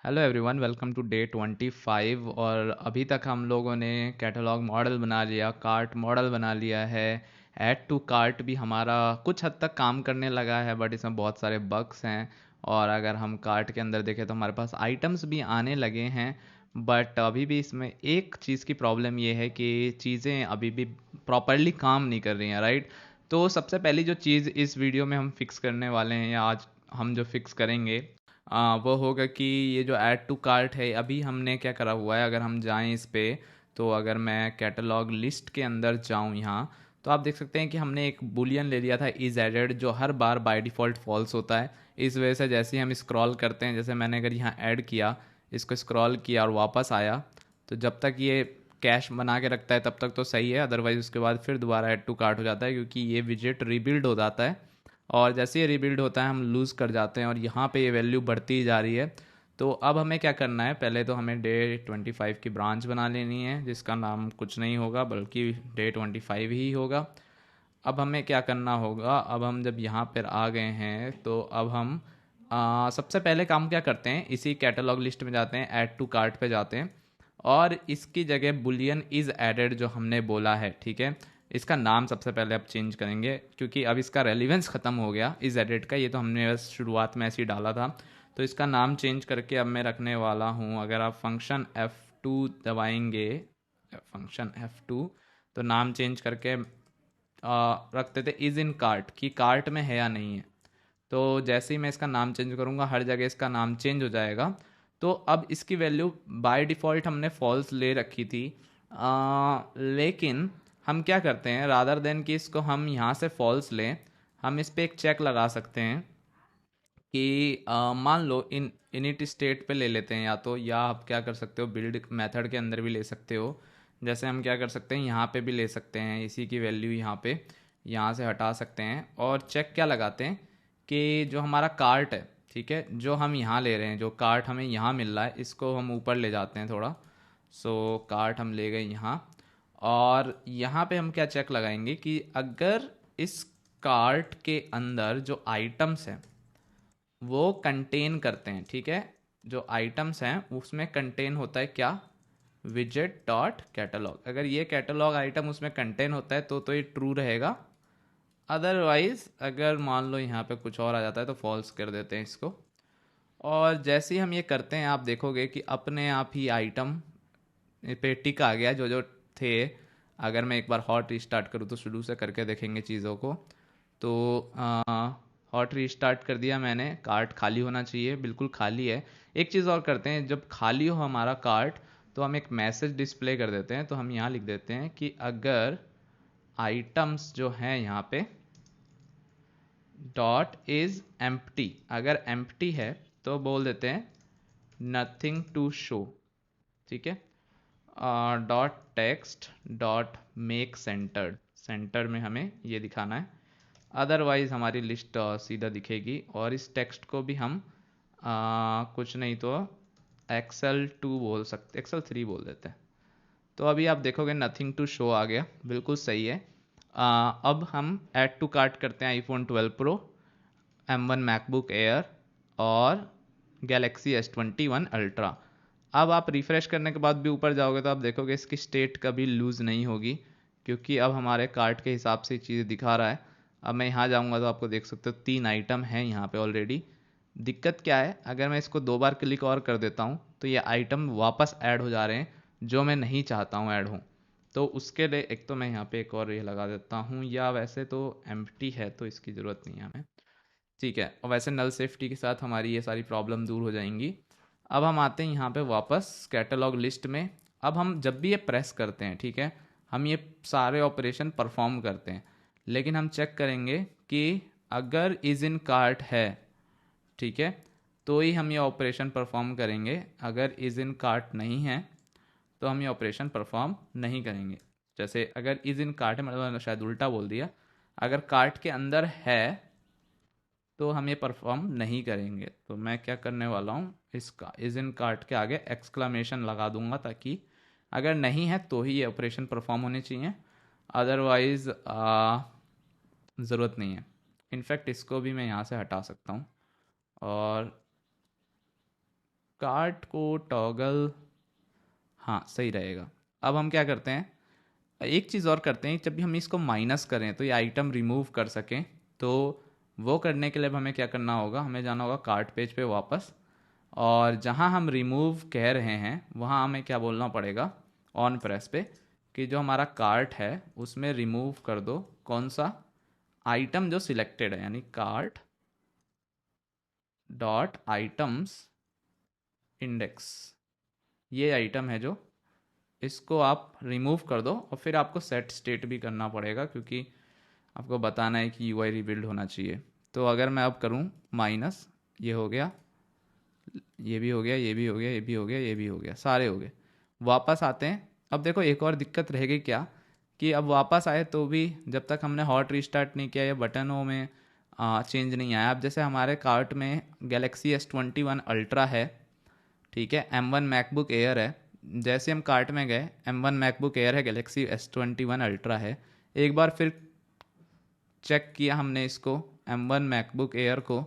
Hello everyone, welcome to day 25। और अभी तक हम लोगों ने कैटलॉग मॉडल बना लिया, कार्ट मॉडल बना लिया है। ऐड टू कार्ट भी हमारा कुछ हद तक काम करने लगा है, बट इसमें बहुत सारे बग्स हैं। और अगर हम कार्ट के अंदर देखें तो हमारे पास आइटम्स भी आने लगे हैं, बट अभी भी इसमें एक चीज़ की प्रॉब्लम ये है कि चीज़ें अभी भी प्रॉपरली काम नहीं कर रही हैं, राइट। तो सबसे पहली जो चीज़ इस वीडियो में हम फिक्स करने वाले हैं, या आज हम जो फिक्स करेंगे वो होगा कि ये जो ऐड टू कार्ट है, अभी हमने क्या करा हुआ है। अगर हम जाएं इस पे, तो अगर मैं कैटलॉग लिस्ट के अंदर जाऊं यहाँ, तो आप देख सकते हैं कि हमने एक बुलियन ले लिया था इज एडेड, जो हर बार बाय डिफ़ॉल्ट फॉल्स होता है। इस वजह से जैसे ही हम स्क्रॉल करते हैं, जैसे मैंने अगर यहाँ ऐड किया, इसको स्क्रॉल किया और वापस आया, तो जब तक ये कैश बना के रखता है तब तक तो सही है, अदरवाइज उसके बाद फिर दोबारा ऐड टू कार्ट हो जाता है, क्योंकि ये विजेट रीबिल्ड हो जाता है। और जैसे ये रिबिल्ड होता है हम लूज़ कर जाते हैं, और यहाँ पे ये वैल्यू बढ़ती ही जा रही है। तो अब हमें क्या करना है, पहले तो हमें डे 25 की ब्रांच बना लेनी है, जिसका नाम कुछ नहीं होगा बल्कि डे 25 ही होगा। अब हमें क्या करना होगा, अब हम जब यहाँ पर आ गए हैं तो अब हम सबसे पहले काम क्या करते हैं, इसी कैटलॉग लिस्ट में जाते हैं, ऐड टू कार्ट पे जाते हैं, और इसकी जगह बुलियन इज़ एडेड जो हमने बोला है, ठीक है, इसका नाम सबसे पहले अब चेंज करेंगे, क्योंकि अब इसका रेलिवेंस ख़त्म हो गया इज़ एडेड का। ये तो हमने बस शुरुआत में ऐसे ही डाला था। तो इसका नाम चेंज करके अब मैं रखने वाला हूँ, अगर आप फंक्शन F2 दबाएंगे, फंक्शन F2, तो नाम चेंज करके रखते थे इज़ इन कार्ट, कि कार्ट में है या नहीं है। तो जैसे ही मैं इसका नाम चेंज करूँगा, हर जगह इसका नाम चेंज हो जाएगा। तो अब इसकी वैल्यू बाय डिफ़ॉल्ट हमने फॉल्स ले रखी थी, लेकिन हम क्या करते हैं, रादर देन कि इसको हम यहाँ से फॉल्स लें, हम इस पर एक चेक लगा सकते हैं कि मान लो इनिट स्टेट पे ले लेते हैं, या तो, या आप क्या कर सकते हो, बिल्ड मेथड के अंदर भी ले सकते हो। जैसे हम क्या कर सकते हैं, यहाँ पे भी ले सकते हैं, इसी की वैल्यू यहाँ पे, यहाँ से हटा सकते हैं, और चेक क्या लगाते हैं कि जो हमारा कार्ट है, ठीक है, जो हम यहाँ ले रहे हैं, जो कार्ट हमें यहाँ मिल रहा है, इसको हम ऊपर ले जाते हैं थोड़ा। सो कार्ट हम ले गए यहाँ, और यहाँ पे हम क्या चेक लगाएंगे कि अगर इस कार्ट के अंदर जो आइटम्स हैं वो कंटेन करते हैं, ठीक है, जो आइटम्स हैं उसमें कंटेन होता है क्या, विजेट डॉट कैटलॉग। अगर ये कैटलॉग आइटम उसमें कंटेन होता है तो ये ट्रू रहेगा। अदरवाइज अगर मान लो यहाँ पे कुछ और आ जाता है तो फॉल्स कर देते हैं इसको। और जैसे ही हम ये करते हैं, आप देखोगे कि अपने आप ही आइटम पे टिक आ गया जो जो थे। अगर मैं एक बार हॉट रीस्टार्ट करूँ, तो शुरू से करके देखेंगे चीज़ों को। तो हॉट रीस्टार्ट कर दिया मैंने, कार्ट खाली होना चाहिए, बिल्कुल खाली है। एक चीज़ और करते हैं, जब खाली हो हमारा कार्ट, तो हम एक मैसेज डिस्प्ले कर देते हैं। तो हम यहाँ लिख देते हैं कि अगर आइटम्स जो हैं यहाँ पे डॉट इज एम्प्टी, अगर एम्प्टी है तो बोल देते हैं नथिंग टू शो, ठीक है। Dot text dot make centred, centre में हमें ये दिखाना है, अदरवाइज हमारी लिस्ट सीधा दिखेगी। और इस टेक्स्ट को भी हम कुछ नहीं तो Excel 2 बोल सकते, Excel 3 बोल देते हैं। तो अभी आप देखोगे नथिंग टू शो आ गया, बिल्कुल सही है। अब हम ऐड टू कार्ट करते हैं iPhone 12 pro, M1 MacBook air, और गैलेक्सी S21 अल्ट्रा। अब आप रिफ़्रेश करने के बाद भी ऊपर जाओगे तो आप देखोगे इसकी स्टेट कभी लूज़ नहीं होगी, क्योंकि अब हमारे कार्ट के हिसाब से चीज़ें दिखा रहा है। अब मैं यहाँ जाऊँगा तो आपको देख सकते हो 3 आइटम हैं यहाँ पे ऑलरेडी। दिक्कत क्या है, अगर मैं इसको 2 बार क्लिक और कर देता हूँ तो ये आइटम वापस ऐड हो जा रहे हैं, जो मैं नहीं चाहता हूँ ऐड हो। तो उसके लिए एक तो मैं यहाँ पे एक और ये लगा देता हूँ, या वैसे तो एम्प्टी है तो इसकी ज़रूरत नहीं है हमें, ठीक है। और वैसे नल सेफ्टी के साथ हमारी ये सारी प्रॉब्लम दूर हो जाएंगी। अब हम आते हैं यहाँ पे वापस कैटलॉग लिस्ट में। अब हम जब भी ये प्रेस करते हैं, ठीक है, हम ये सारे ऑपरेशन परफॉर्म करते हैं, लेकिन हम चेक करेंगे कि अगर इज इन कार्ट है, ठीक है, तो ही हम ये ऑपरेशन परफॉर्म करेंगे। अगर इज इन कार्ट नहीं है तो हम ये ऑपरेशन परफॉर्म नहीं करेंगे। जैसे अगर इज इन कार्ट है, मतलब शायद उल्टा बोल दिया, अगर कार्ट के अंदर है तो हम ये परफॉर्म नहीं करेंगे। तो मैं क्या करने वाला हूँ, इसका इज इन कार्ट के आगे एक्सक्लामेशन लगा दूंगा, ताकि अगर नहीं है तो ही ये ऑपरेशन परफॉर्म होने चाहिए, अदरवाइज ज़रूरत नहीं है। इनफैक्ट इसको भी मैं यहाँ से हटा सकता हूँ, और कार्ट को टॉगल, हाँ सही रहेगा। अब हम क्या करते हैं, एक चीज़ और करते हैं, जब भी हम इसको माइनस करें तो ये आइटम रिमूव कर सकें, तो वो करने के लिए अब हमें क्या करना होगा, हमें जाना होगा कार्ट पेज पे वापस, और जहाँ हम रिमूव कह रहे हैं वहाँ हमें क्या बोलना पड़ेगा, ऑन प्रेस पे, कि जो हमारा कार्ट है उसमें रिमूव कर दो कौन सा आइटम जो सिलेक्टेड है, यानी कार्ट डॉट आइटम्स इंडेक्स, ये आइटम है जो, इसको आप रिमूव कर दो। और फिर आपको सेट स्टेट भी करना पड़ेगा, क्योंकि आपको बताना है कि यूआई रिबिल्ड होना चाहिए। तो अगर मैं अब करूं माइनस, ये हो गया, ये भी हो गया, ये भी हो गया, ये भी हो गया, ये भी हो गया, सारे हो गए। वापस आते हैं। अब देखो एक और दिक्कत रहेगी क्या, कि अब वापस आए तो भी जब तक हमने हॉट रिस्टार्ट नहीं किया या बटनों में चेंज नहीं आया। अब जैसे हमारे कार्ट में गैलेक्सी S21 अल्ट्रा है, ठीक है, M1 मैकबुक एयर है, जैसे हम कार्ट में गए M1 मैकबुक एयर है, गैलेक्सी S21 अल्ट्रा है, एक बार फिर चेक किया हमने इसको M1 मैकबुक एयर को,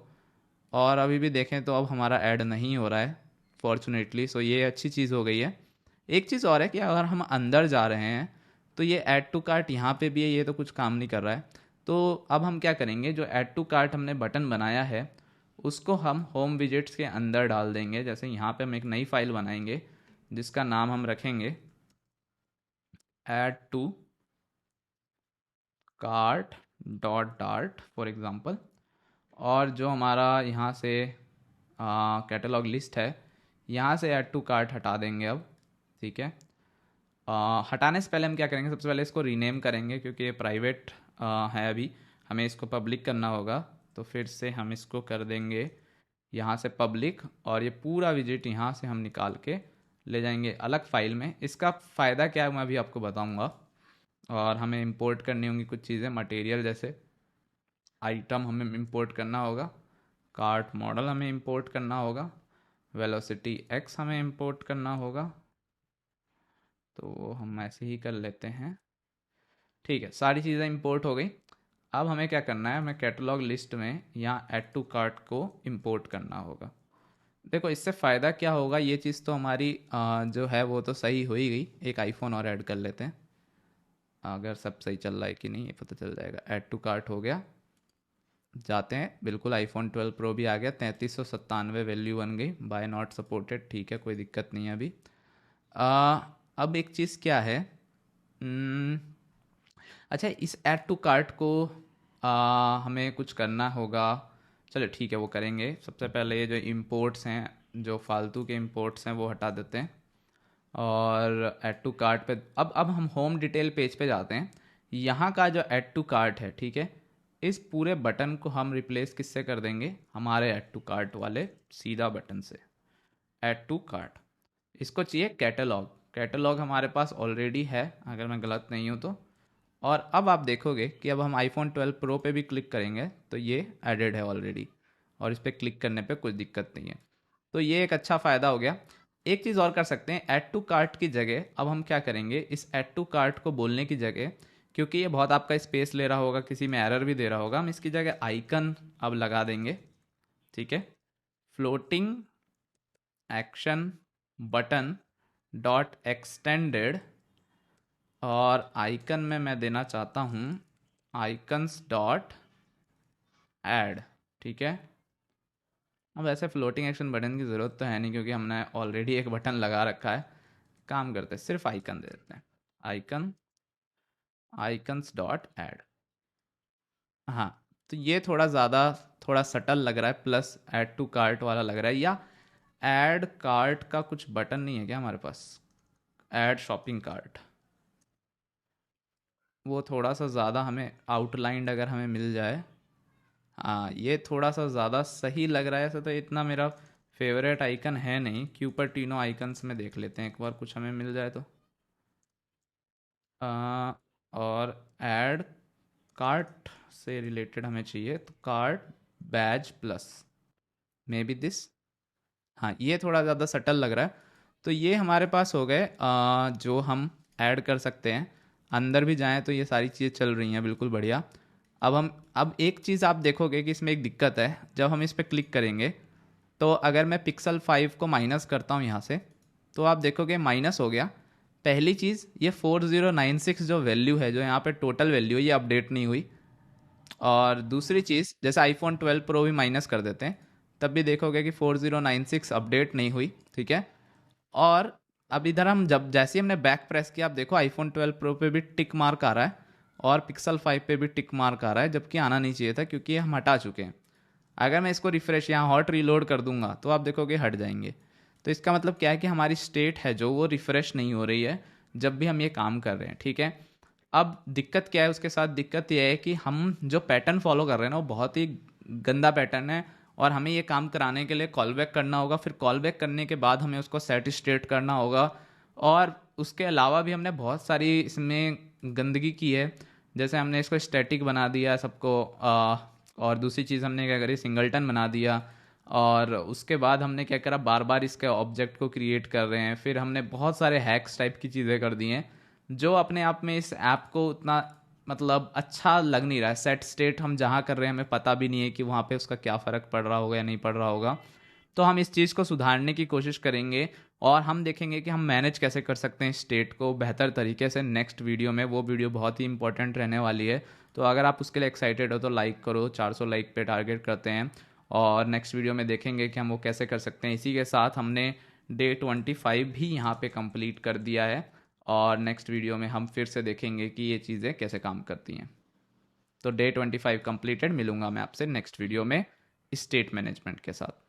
और अभी भी देखें तो अब हमारा ऐड नहीं हो रहा है फॉर्चुनेटली। सो ये अच्छी चीज़ हो गई है। एक चीज़ और है कि अगर हम अंदर जा रहे हैं तो ये ऐड टू कार्ट यहाँ पे भी है, ये तो कुछ काम नहीं कर रहा है। तो अब हम क्या करेंगे, जो ऐड टू कार्ट हमने बटन बनाया है उसको हम होम विजिट्स के अंदर डाल देंगे। जैसे यहाँ पे हम एक नई फाइल बनाएंगे जिसका नाम हम रखेंगे add to cart dot dart for example. और जो हमारा यहाँ से कैटलॉग लिस्ट है, यहाँ से ऐड टू कार्ट हटा देंगे अब, ठीक है। हटाने से पहले हम क्या करेंगे, सबसे पहले इसको रीनेम करेंगे, क्योंकि ये प्राइवेट है, अभी हमें इसको पब्लिक करना होगा। तो फिर से हम इसको कर देंगे यहाँ से पब्लिक, और ये पूरा विजिट यहाँ से हम निकाल के ले जाएंगे अलग फाइल में। इसका फ़ायदा क्या है मैं अभी आपको बताऊँगा। और हमें इंपोर्ट करनी होंगी कुछ चीज़ें, मटेरियल जैसे आइटम हमें इंपोर्ट करना होगा, कार्ट मॉडल हमें इंपोर्ट करना होगा, वेलोसिटी एक्स हमें इंपोर्ट करना होगा। तो हम ऐसे ही कर लेते हैं, ठीक है, सारी चीज़ें इंपोर्ट हो गई। अब हमें क्या करना है, हमें कैटलॉग लिस्ट में यहाँ ऐड टू कार्ट को इंपोर्ट करना होगा। देखो इससे फ़ायदा क्या होगा, ये चीज़ तो हमारी जो है वो तो सही हो ही गई। एक आईफोन और ऐड कर लेते हैं, अगर सब सही चल रहा है कि नहीं ये पता चल जाएगा। ऐड टू कार्ट हो गया, जाते हैं, बिल्कुल आईफोन 12 प्रो भी आ गया, 3397 वैल्यू बन गई, बाय नॉट सपोर्टेड, ठीक है, कोई दिक्कत नहीं है अभी। अब एक चीज़ क्या है, हम्म, अच्छा इस ऐड टू कार्ट को हमें कुछ करना होगा। चलो ठीक है वो करेंगे। सबसे पहले ये जो इंपोर्ट्स हैं, जो फालतू के इंपोर्ट्स हैं वो हटा देते हैं, और ऐड टू कार्ट पे अब हम होम डिटेल पेज पे जाते हैं। यहाँ का जो ऐड टू कार्ट है, ठीक है, इस पूरे बटन को हम रिप्लेस किससे कर देंगे, हमारे ऐड टू कार्ट वाले सीधा बटन से, ऐड टू कार्ट। इसको चाहिए कैटलॉग, कैटलॉग हमारे पास ऑलरेडी है अगर मैं गलत नहीं हूँ तो। और अब आप देखोगे कि अब हम आईफोन 12 प्रो पे भी क्लिक करेंगे तो ये एडेड है ऑलरेडी, और इस पर क्लिक करने पे कोई दिक्कत नहीं है। तो ये एक अच्छा फ़ायदा हो गया। एक चीज़ और कर सकते हैं, ऐड टू कार्ट की जगह अब हम क्या करेंगे, इस ऐड टू कार्ट को बोलने की जगह, क्योंकि ये बहुत आपका स्पेस ले रहा होगा, किसी में एरर भी दे रहा होगा, हम इसकी जगह आइकन अब लगा देंगे, ठीक है, floating action button dot extended, और आइकन में मैं देना चाहता हूँ आइकन्स डॉट ऐड, ठीक है। अब ऐसे फ्लोटिंग एक्शन बटन की ज़रूरत तो है नहीं, क्योंकि हमने ऑलरेडी एक बटन लगा रखा है। काम करते हैं, सिर्फ आइकन दे देते हैं, आइकन आइकन्स डॉट ऐड। हाँ, तो ये थोड़ा ज़्यादा, थोड़ा सटल लग रहा है, प्लस ऐड टू कार्ट वाला लग रहा है। या ऐड कार्ट का कुछ बटन नहीं है क्या हमारे पास, ऐड शॉपिंग कार्ट, वो थोड़ा सा ज़्यादा हमें आउटलाइंड अगर हमें मिल जाए। हाँ ये थोड़ा सा ज़्यादा सही लग रहा है। ऐसे तो इतना मेरा फेवरेट आइकन है नहीं, क्यूपर्टिनो आइकन्स में देख लेते हैं एक बार, कुछ हमें मिल जाए तो। और ऐड कार्ट से रिलेटेड हमें चाहिए, तो cart badge plus, may be this. हाँ ये थोड़ा ज़्यादा सटल लग रहा है। तो ये हमारे पास हो गए जो हम ऐड कर सकते हैं। अंदर भी जाएं तो ये सारी चीज़ें चल रही हैं बिल्कुल बढ़िया। अब एक चीज़ आप देखोगे कि इसमें एक दिक्कत है, जब हम इस पर क्लिक करेंगे तो अगर मैं पिक्सल 5 को माइनस करता हूँ यहाँ से, तो आप देखोगे माइनस हो गया। पहली चीज़, ये 4096 जो वैल्यू है, जो यहाँ पे टोटल वैल्यू है, ये अपडेट नहीं हुई। और दूसरी चीज़, जैसे आईफोन 12 प्रो भी माइनस कर देते हैं, तब भी देखोगे कि 4096 अपडेट नहीं हुई, ठीक है। और अब इधर हम जब जैसे ही हमने बैक प्रेस किया, आप देखो आईफोन 12 प्रो पे भी टिक मार्क आ रहा है और पिक्सल 5 पे भी टिक मार्क आ रहा है, जबकि आना नहीं चाहिए था क्योंकि ये हम हटा चुके हैं। अगर मैं इसको रिफ्रेश यहाँ हॉट रीलोड कर दूंगा तो आप देखोगे हट जाएंगे। तो इसका मतलब क्या है कि हमारी स्टेट है जो वो रिफ्रेश नहीं हो रही है जब भी हम ये काम कर रहे हैं, ठीक है। अब दिक्कत क्या है उसके साथ, दिक्कत यह है कि हम जो पैटर्न फॉलो कर रहे हैं ना वो बहुत ही गंदा पैटर्न है। और हमें ये काम कराने के लिए कॉल बैक करना होगा, फिर कॉल बैक करने के बाद हमें उसको सेट स्टेट करना होगा। और उसके अलावा भी हमने बहुत सारी इसमें गंदगी की है। जैसे हमने इसको स्टैटिक बना दिया सबको, और दूसरी चीज़ हमने क्या करी, सिंगलटन बना दिया। और उसके बाद हमने क्या करा, बार बार इसके ऑब्जेक्ट को क्रिएट कर रहे हैं। फिर हमने बहुत सारे हैक्स टाइप की चीज़ें कर दी हैं जो अपने आप में इस ऐप को उतना मतलब अच्छा लग नहीं रहा है। सेट स्टेट हम जहाँ कर रहे हैं हमें पता भी नहीं है कि वहाँ पे उसका क्या फ़र्क पड़ रहा होगा या नहीं पड़ रहा होगा। तो हम इस चीज़ को सुधारने की कोशिश करेंगे और हम देखेंगे कि हम मैनेज कैसे कर सकते हैं स्टेट को बेहतर तरीके से नेक्स्ट वीडियो में। वो वीडियो बहुत ही इंपॉर्टेंट रहने वाली है। तो अगर आप उसके लिए एक्साइटेड हो तो लाइक करो, 400 लाइक पे टारगेट करते हैं। और नेक्स्ट वीडियो में देखेंगे कि हम वो कैसे कर सकते हैं। इसी के साथ हमने डे 25 भी यहाँ पे कंप्लीट कर दिया है। और नेक्स्ट वीडियो में हम फिर से देखेंगे कि ये चीज़ें कैसे काम करती हैं। तो डे 25 कंप्लीटेड, मिलूंगा मैं आपसे नेक्स्ट वीडियो में स्टेट मैनेजमेंट के साथ।